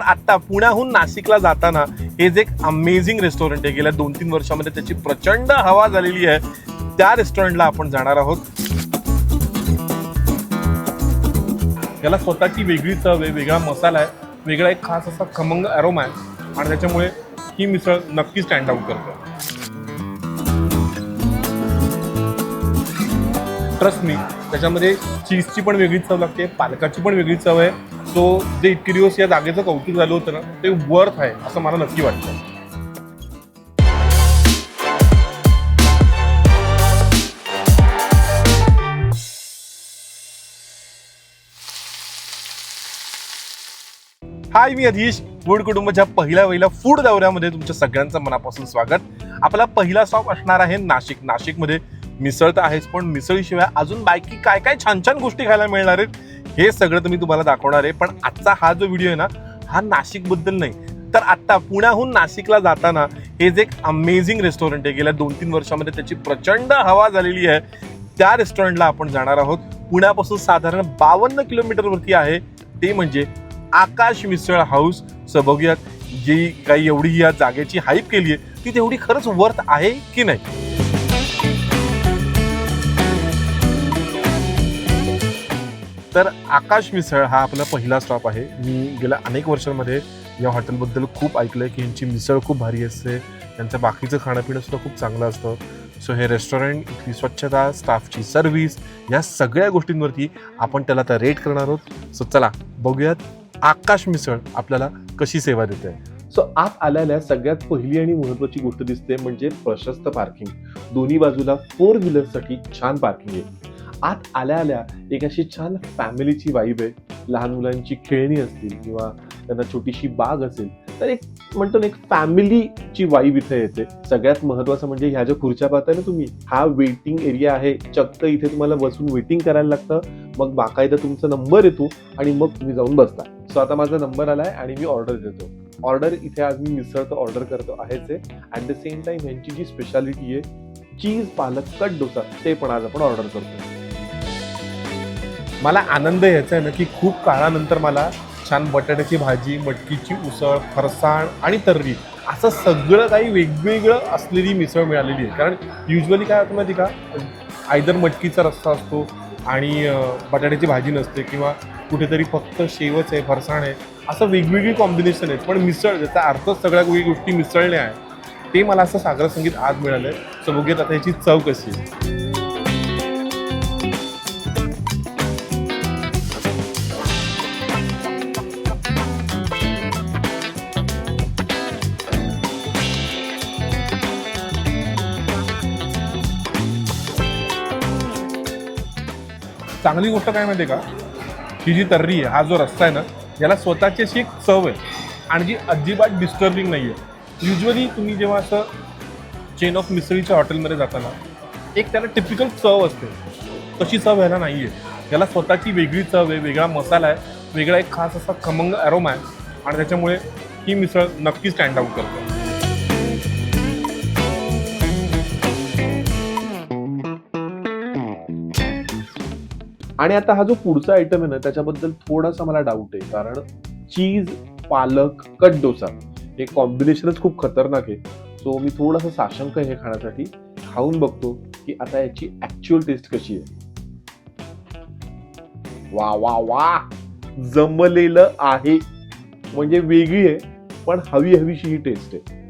आता पुण्याहून नाशिकला जाताना हे जे एक अमेझिंग रेस्टॉरंट आहे, गेल्या 2-3 वर्षामध्ये त्याची प्रचंड हवा झालेली आहे, त्या रेस्टॉरंटला आपण जाणार आहोत. याला स्वतःची वेगळी चव आहे, वेगळा मसाला आहे, वेगळा एक खास असा खमंग अरोमा आहे आणि त्याच्यामुळे ही मिसळ नक्की स्टँड आउट करते. ट्रस्ट मी, त्याच्यामध्ये चीजची पण वेगळी चव लागते, पालकाची पण वेगळी चव आहे. सो जे इतके दिवस या जागेचं कौतुक झालं होतं ना, ते वर्थ आहे असं मला नक्की वाटतं. हाय, मी अधीश. फूड कुटुंबाच्या पहिल्या फूड दौऱ्यामध्ये तुमच्या सगळ्यांचं मनापासून स्वागत. आपला पहिला स्टॉप असणार आहे नाशिक. नाशिकमध्ये मिसळ तर आहेच, पण मिसळीशिवाय अजून बाकी काय काय छान छान गोष्टी खायला मिळणार आहेत हे सगळं तुम्ही तुम्हाला दाखवणार आहे. पण आजचा हा जो व्हिडिओ आहे ना, हा नाशिकबद्दल नाही, तर आता पुण्याहून नाशिकला जाताना हे जे एक अमेझिंग रेस्टॉरंट आहे, गेल्या 2-3 वर्षामध्ये त्याची प्रचंड हवा झालेली आहे, त्या रेस्टॉरंटला आपण जाणार आहोत. पुण्यापासून साधारण 52 किलोमीटरवरती आहे, ते म्हणजे आकाश मिसळ हाऊस. सो बघूयात, जी काही एवढी या जागेची हाईप केली आहे ती तेवढी खरंच वर्थ आहे की नाही. तर आकाश मिसळ हा आपला पहिला स्टॉप आहे. मी गेल्या अनेक वर्षांमध्ये या हॉटेलबद्दल खूप ऐकलं आहे की यांची मिसळ खूप भारी असते, त्यांचं बाकीचं खाणंपिणं सुद्धा खूप चांगलं असतं. सो हे रेस्टॉरंट, इथली स्वच्छता, स्टाफची सर्व्हिस, या सगळ्या गोष्टींवरती आपण त्याला आता रेट करणार आहोत. सो चला बघूयात आकाश मिसळ आपल्याला कशी सेवा देते. सो आत आल्याला सगळ्यात पहिली आणि महत्त्वाची गोष्ट दिसते म्हणजे प्रशस्त पार्किंग. दोन्ही बाजूला 4 व्हीलरसाठी छान पार्किंग आहे. आत आल्या एक अशी छान फॅमिलीची वाईब आहे. लहान मुलांची खेळणी असतील किंवा त्यांना छोटीशी बाग असेल तर एक म्हणतो ना, एक फॅमिलीची वाईब इथे येते. सगळ्यात महत्त्वाचं म्हणजे ह्या ज्या खुर्च्या पाहताय ना तुम्ही, हा वेटिंग एरिया आहे. चक्क इथे तुम्हाला बसून वेटिंग करायला लागतं, मग बाकायदा तुमचा नंबर येतो आणि मग तुम्ही जाऊन बसता. सो आता माझा नंबर आलाय आणि मी ऑर्डर देतो. ऑर्डर इथे आज मी मिसळ तर ऑर्डर करतो आहेच आहे. ॲट द सेम टाइम ह्यांची जी स्पेशालिटी आहे, चीज पालक कट डोसा, ते पण आज आपण ऑर्डर करतो. मला आनंद याचा आहे ना की खूप काळानंतर मला छान बटाट्याची भाजी, मटकीची उसळ, फरसाण आणि तर्री असं सगळं काही वेगवेगळं असलेली मिसळ मिळालेली आहे. कारण युजली काय होतं माहिती का, आयदर मटकीचा रस्सा असतो आणि बटाट्याची भाजी नसते, किंवा कुठेतरी फक्त शेवच आहे, फरसाण आहे, असं वेगवेगळी कॉम्बिनेशन आहेत. पण मिसळ, ज्याचा अर्थच सगळ्या गोष्टी मिसळणे आहे, ते मला असं सागर संगीत आज मिळालं आहे. सो बघूयात आता याची चव कशी आहे. चांगली गोष्ट काय माहिती आहे का, ही जी तर्री आहे, हा जो रस्सा आहे ना, याला स्वतःची अशी एक चव आहे आणि जी अजिबात डिस्टर्बिंग नाही आहे. युजली तुम्ही जेव्हा असं चेन ऑफ मिसळीच्या हॉटेलमध्ये जाताना एक त्याला टिपिकल चव असते, तशी चव याला नाही आहे. याला स्वतःची वेगळी चव आहे, वेगळा मसाला आहे, वेगळा एक खास असा खमंग अरोमा आहे आणि त्याच्यामुळे ही मिसळ नक्की स्टँड आउट करते. आणि आता हा जो पुढचा आयटम आहे ना, त्याच्याबद्दल थोडासा मला डाऊट आहे. कारण चीज पालक कट डोसा हे कॉम्बिनेशनच खूप खतरनाक आहे. सो मी थोडासा साशंक आहे हे खाण्यासाठी. खाऊन बघतो की आता याची ऍक्च्युअल टेस्ट कशी आहे. वा वा वा, जमलेलं आहे. म्हणजे वेगळी आहे, पण हवीशी ही टेस्ट आहे.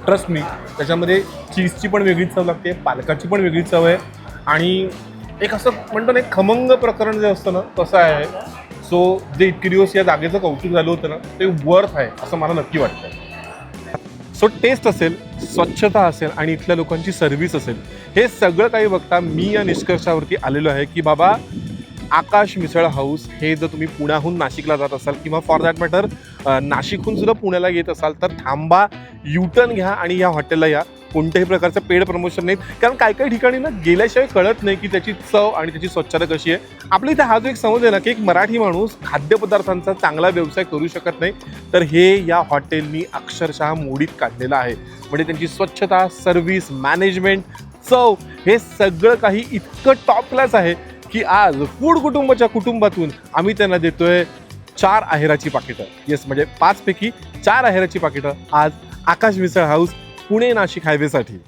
ट्रस्ट मी, त्याच्यामध्ये चीजची पण वेगळी चव लागते, पालकाची पण वेगळी चव आहे आणि एक असं म्हणतो ना, एक खमंग प्रकरण जे असतं ना, तसं आहे. सो जे इतके दिवस या जागेचं कौतुक झालं होतं ना, ते वर्थ आहे असं मला नक्की वाटतं. सो टेस्ट असेल, स्वच्छता असेल आणि इथल्या लोकांची सर्व्हिस असेल, हे सगळं काही बघता मी या निष्कर्षावरती आलेलो आहे की बाबा, आकाश मिसळ हाऊस हे जर तुम्ही पुण्याहून नाशिकला जात असाल किंवा फॉर दॅट मॅटर नाशिकहून सुद्धा पुण्याला येत असाल, तर थांबा, युटर्न घ्या आणि या हॉटेलला या. कोणत्याही प्रकारचं पेड प्रमोशन नाहीत, कारण काही ठिकाणी ना गेल्याशिवाय कळत नाही की त्याची चव आणि त्याची स्वच्छता कशी आहे. आपल्या इथे हा जो एक समज आहे ना की एक मराठी माणूस खाद्यपदार्थांचा चांगला व्यवसाय करू शकत नाही, तर हे या हॉटेलनी अक्षरशः मोडीत काढलेलं आहे. म्हणजे त्यांची स्वच्छता, सर्व्हिस, मॅनेजमेंट, चव, हे सगळं काही इतकं टॉप क्लास आहे की आज फूड कुटुंबाच्या कुटुंबातून आम्ही त्यांना देतोय 4 आहेराची पाकिटं, येस म्हणजे 5 पैकी 4 आहेराची पाकिटं आज आकाश मिसळ हाऊस पुणे नाशिक हायवेसाठी.